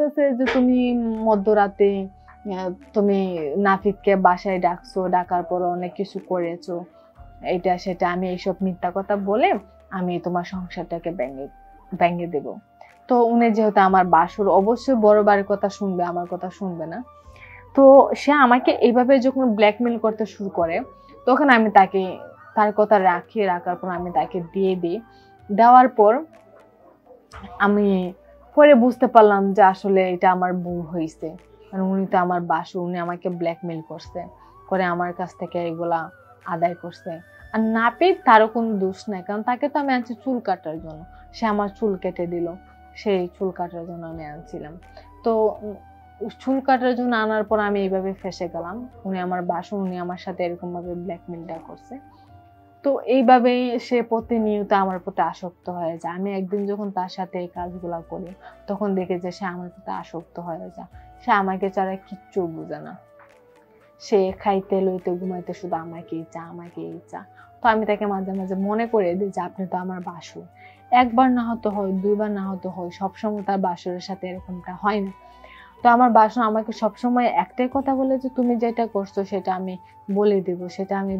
বলতেছে যে তুমি মধ্যরাতে তুমি নাফিদকে বাসায় ডাকছো, ডাকার পর অনেক কিছু করেছো, এটা সেটা। আমি এইসব মিথ্যা কথা বলে আমি তোমার সংসারটাকে ভেঙে দেব। তো উনি যেহেতু আমার বাসুর, অবশ্যই বড় বাড়ির কথা শুনবে, আমার কথা শুনবে না। তো সে আমাকে এইভাবে যখন ব্ল্যাকমেল করতে শুরু করে, তখন আমি তাকে তার কথা রাখার পর আমি তাকে দিয়ে দিই। দেওয়ার পর আমি পরে বুঝতে পারলাম যে আসলে এটা আমার ভুল হয়েছে। কারণ উনি তো আমার বাসু, উনি আমাকে ব্ল্যাকমেল করছে, করে আমার কাছ থেকে এগুলা আদায় করছে। আর নাপিত তারও কোনো দোষ নাই, কারণ তাকে তো আমি আনছি চুল কাটার জন্য। সে আমার চুল কেটে দিল, সেই চুল কাটার জন্য আমি আনছিলাম। তো চুল কাটার জন্য আনার পর আমি এইভাবে ফেসে গেলাম। উনি আমার বাসু, উনি আমার সাথে এরকম ভাবে ব্ল্যাকমেলটা করছে। তো এইভাবে সে প্রতিনিয়ত আমার প্রতি আসক্ত হয়ে যায়। আমি একদিন যখন তার সাথে এই কাজগুলা করি, তখন দেখে যে সে আমার প্রতি আসক্ত হয়ে যায়। সে আমাকে ছাড়া কিচ্ছু বুঝে না। সে খাইতে লইতে ঘুমাইতে শুধু আমাকেই চা। তো আমি তাকে মাঝে মাঝে মনে করে দিই যে আপনি তো আমার বাসুর। একবার না হতে হয়, দুইবার না হতে হয়, সবসময় তার বাসুরের সাথে এরকমটা হয় না। তো আমার বাসন আমাকে সবসময় একটাই কথা বলে যে তুমি যেটা করছো সেটা আমি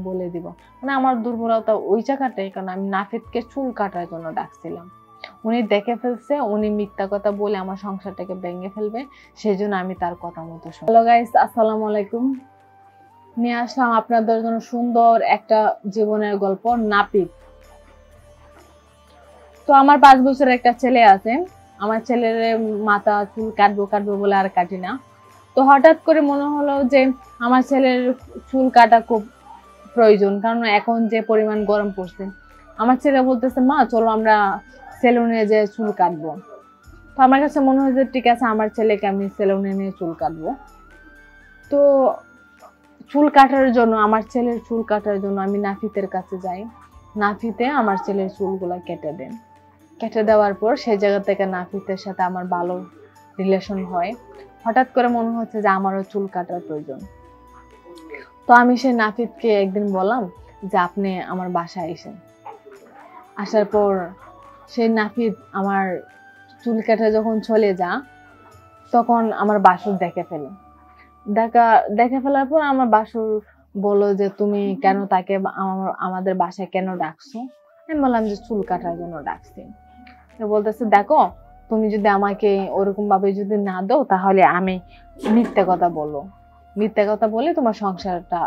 বলে দিব। মানে আমার দুর্বলতা ওই জায়গাটাই, কারণ আমি নাফিদকে চুল কাটার জন্য ডাকছিলাম। উনি দেখে ফেলছে, উনি মিথ্যা কথা বলে আমার সংসারটাকে ভেঙে ফেলবে, সেই জন্য আমি তার কথা মতো শুনি। হ্যালো গাইস, আসসালামু আলাইকুম। নিয়ে আসলাম আপনাদের জন্য সুন্দর একটা জীবনের গল্প, নাপিত। তো আমার 5 বছরের একটা ছেলে আছে। আমার ছেলের মাথা চুল কাটবো বলে আর কাটি না। তো হঠাৎ করে মনে হলো যে আমার ছেলের চুল কাটা খুব প্রয়োজন, কারণ এখন যে পরিমাণ গরম পড়ছে। আমার ছেলে বলতেছে, মা চলো আমরা সেলুনে যে চুল কাটবো। তো আমার কাছে মনে হয় যে ঠিক আছে, আমার ছেলেকে আমি সেলুনে নিয়ে চুল কাটবো। তো আমার ছেলের চুল কাটার জন্য আমি নাফিতের কাছে যাই। নাফিতে আমার ছেলের চুলগুলা কেটে দেওয়ার পর সেই জায়গা থেকে নাফিতের সাথে আমার ভালো রিলেশন হয়। হঠাৎ করে মনে হচ্ছে যে আমারও চুল কাটার প্রয়োজন। তো আমি সেই নাফিদকে একদিন বললাম যে আপনি আমার বাসায় এসেন। আসার পর সেই নাফিদ আমার চুল কাটা যখন চলে যা, তখন আমার বাসুর দেখে ফেলার পর আমার বাসুর বললো যে তুমি কেন তাকে আমাদের বাসায় কেন ডাকছো? আমি বললাম যে চুল কাটার জন্য ডাকছি। বলতেছে, দেখো তুমি যদি আমাকে ওরকম ভাবে যদি না দাও, তাহলে আমি মিথ্যা কথা বলে তোমার সংসারটা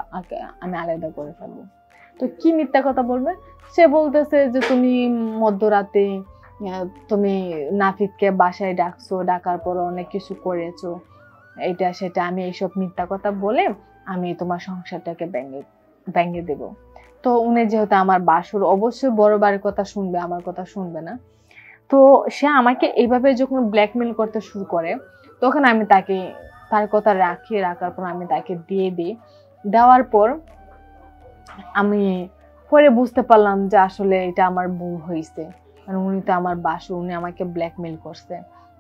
আমি আলাদা করে ফেলবো। তো কি মিথ্যা কথা বলবে? সে বলতেছে যে তুমি মধ্যরাতে তুমি নাফিদকে বাসায় ডাকছো, ডাকার পর অনেক কিছু করেছো, এটা সেটা। আমি এইসব মিথ্যা কথা বলে আমি তোমার সংসারটাকে ভেঙে দেব। তো উনি যেহেতু আমার বাসুর, অবশ্যই বড় বাড়ির কথা শুনবে, আমার কথা শুনবে না। তো সে আমাকে এইভাবে যখন ব্ল্যাকমেল করতে শুরু করে, তখন আমি তার কথা রাখার পর আমি তাকে দিয়ে দিই। দেওয়ার পর আমি পরে বুঝতে পারলাম যে আসলে এটা আমার ভুল হয়েছে। কারণ উনি তো আমার বাসু, উনি আমাকে ব্ল্যাকমেল করছে,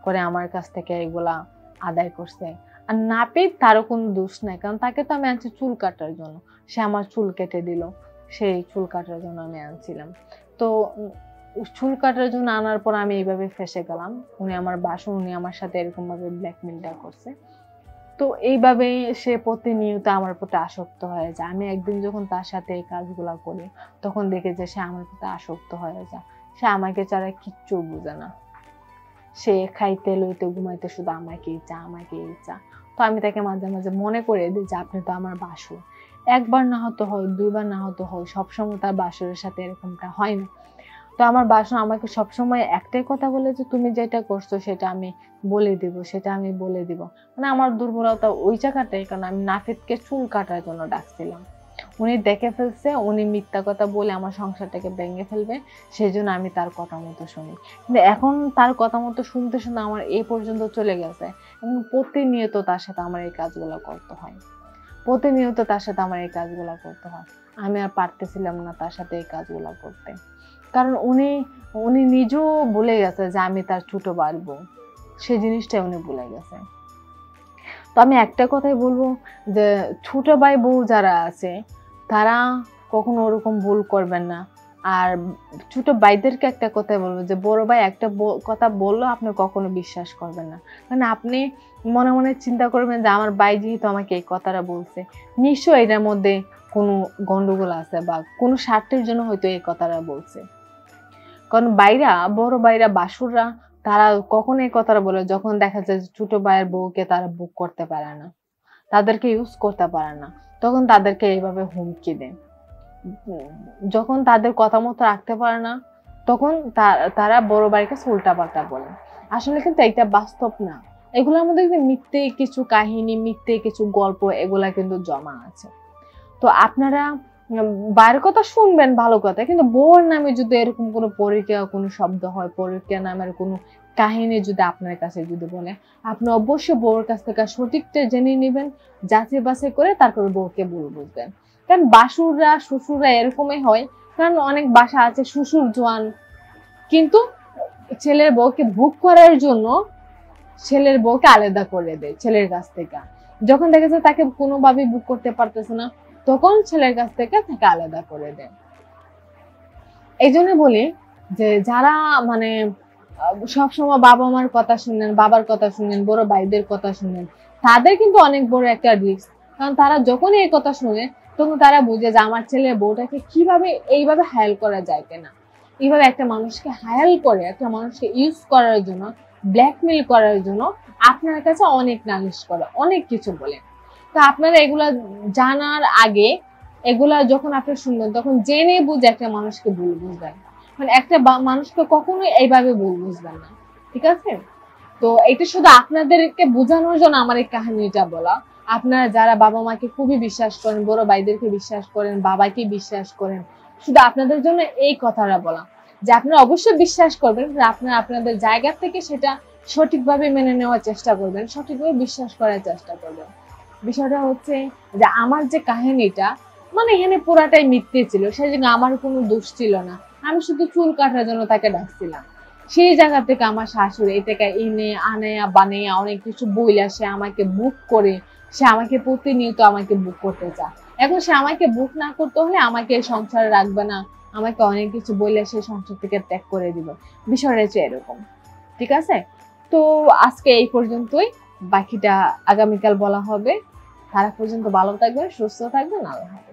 করে আমার কাছ থেকে এগুলা আদায় করছে। আর নাপিত তারও কোনো দোষ নাই, কারণ তাকে তো আমি আনছি চুল কাটার জন্য। সে আমার চুল কেটে দিল, সেই চুল কাটার জন্য আমি আনছিলাম। তো চুল কাটার জন্য আনার পর আমি এইভাবে ফেসে গেলাম। উনি আমার বাসু, উনি আমার সাথে এরকম ভাবে ব্ল্যাকমেলটা করছে। তো এইভাবে সে প্রতিনিয়ত আমার প্রতি আসক্ত হয়ে যায়। আমি একদিন যখন তার সাথে এই কাজগুলা করি, তখন দেখে যে সে আমার প্রতি আসক্ত হয়ে যায়। সে আমাকে ছাড়া কিচ্ছু বুঝে না। সে খাইতে লইতে ঘুমাইতে শুধু আমাকেই চা। তো আমি তাকে মাঝে মাঝে মনে করে দিই যে আপনি তো আমার বাসুর। একবার না হতে হয়, দুইবার না হতে হয়, সবসময় তার বাসুরের সাথে এরকমটা হয় না। তো আমার বাসু আমাকে সবসময় একটাই কথা বলে যে তুমি যেটা করছো সেটা আমি বলে দিব। মানে আমার দুর্বলতা ওই জায়গাটাই, কারণ আমি নাফিদকে চুল কাটার জন্য ডাকছিলাম। উনি দেখে ফেলছে, উনি মিথ্যা কথা বলে আমার সংসারটাকে ভেঙে ফেলবে, সেই জন্য আমি তার কথা মতো শুনি। কিন্তু এখন তার কথা মতো শুনতে আমার এই পর্যন্ত চলে গেছে, এবং প্রতিনিয়ত তার সাথে আমার এই কাজগুলো করতে হয়। আমি আর পারতেছিলাম না তার সাথে এই কাজগুলো করতে, কারণ উনি নিজেও ভুলে গেছে যে আমি তার ছোট বোন। সেই জিনিসটাই উনি ভুলে গেছে। তো আমি একটা কথাই বলবো যে ছোট ভাই বউ যারা আছে, তারা কখনো ওরকম ভুল করবেন না। আর ছোট ভাইদেরকে একটা কথা বলবো যে বড় ভাই একটা কথা বললো আপনি কখনো বিশ্বাস করবেন না, কারণ আপনি মনে মনে চিন্তা করবেন যে আমার ভাই যেহেতু আমাকে এই কথাটা বলছে, নিশ্চয়ই এটার মধ্যে কোনো গন্ডগোল আছে বা কোনো স্বার্থের জন্য হয়তো এই কথাটা বলছে। কারণ ভাইরা, বড় ভাইরা, বাসুররা, তারা কখন এই কথাটা বলে যখন দেখা যায় ছোট ভাইয়ের বউকে তারা বুক করতে পারে না, তাদেরকে ইউজ করতে পারে না, তখন তাদেরকে এইভাবে হুমকি দেয়। যখন তাদের কথা মতো রাখতে পারে না, তখন তারা বড় ভাইয়ের কাছে উল্টাপাল্টা বলে। আসলে কিন্তু এটা বাস্তব না, এগুলোর মধ্যে মিথ্যে কিছু কাহিনী, মিথ্যে কিছু গল্প, এগুলা কিন্তু জমা আছে। তো আপনারা বাইরের কথা শুনবেন ভালো কথা, কিন্তু বউর নামে যদি এরকম কোনো পরকীয়া কোনো শব্দ হয়, পরকীয়া নামের কোনো কাহিনী যদি আপনার কাছে যদি বলে, আপনি অবশ্যই বউর কাছ থেকে সঠিকটা জেনে নেবেন, যাচাই বাছাই করে তারপর বউকে ভুল বুঝবেন। কারণ বাসুররা, শ্বশুররা এরকমই হয়। কারণ অনেক বাসা আছে শ্বশুর জোয়ান, কিন্তু ছেলের বউকে বুক করার জন্য ছেলের বউকে আলাদা করে দেয় ছেলের কাছ থেকে। যখন দেখেছে তাকে কোনোভাবেই বুক করতে পারতেছে না, তখন ছেলের কাছ থেকে তাকে আলাদা করে দেয়। এই জন্য বলি যে যারা মানে সবসময় বাবা মার কথা শুনেন, বাবার কথা শুনেন, বড় ভাইদের কথা শুনেন, তাদের কিন্তু অনেক বড় একটা রিস্ক। কারণ তারা যখনই এই কথা শুনে, তখন তারা বুঝে যে আমার ছেলের বউটাকে কিভাবে এইভাবে হায়াল করা যায় কিনা। এইভাবে একটা মানুষকে হায়াল করে, একটা মানুষকে ইউজ করার জন্য, ব্ল্যাকমেল করার জন্য আপনার কাছে অনেক নালিশ করে, অনেক কিছু বলে। তো আপনারা এগুলা জানার আগে, এগুলা যখন আপনি শুনবেন, তখন জেনে বুঝে একটা মানুষকে ভুল বুঝবেন। মানে একটা মানুষকে কখনোই এইভাবে ভুল বুঝবেন না, ঠিক আছে? তো এটা শুধু আপনাদেরকে বোঝানোর জন্য আমার এই কাহিনীটা বলা। আপনারা যারা বাবা মাকে খুবই বিশ্বাস করেন, বড় ভাইদেরকে বিশ্বাস করেন, বাবাকে বিশ্বাস করেন, শুধু আপনাদের জন্য এই কথাটা বলা যে আপনারা অবশ্যই বিশ্বাস করবেন, আপনারা আপনাদের জায়গা থেকে সেটা সঠিকভাবে মেনে নেওয়ার চেষ্টা করবেন, সঠিকভাবে বিশ্বাস করার চেষ্টা করবেন। বিষয়টা হচ্ছে যে আমার যে কাহিনীটা, মানে এখানে পুরাটাই মিথ্যে ছিল, সেই জন্য আমার কোনো দোষ ছিল না। আমি শুধু চুল কাটার জন্য তাকে ডাকছিলাম। সেই জায়গা থেকে আমার শাশুড়ি এটাকে এনে আনাইয়া বানাইয়া অনেক কিছু বইলা সে আমাকে বুক করে, সে আমাকে প্রতিনিয়ত আমাকে বুক করতে চায়। এখন সে আমাকে বুক না করতে হলে আমাকে সংসারে রাখবে না, আমাকে অনেক কিছু বইলে সে সংসার থেকে ত্যাগ করে দিবে। বিষয়টা হচ্ছে এরকম, ঠিক আছে? তো আজকে এই পর্যন্তই, বাকিটা আগামীকাল বলা হবে। তারা পর্যন্ত ভালো থাকবেন, সুস্থ থাকবেন, আল্লাহ হাফেজ।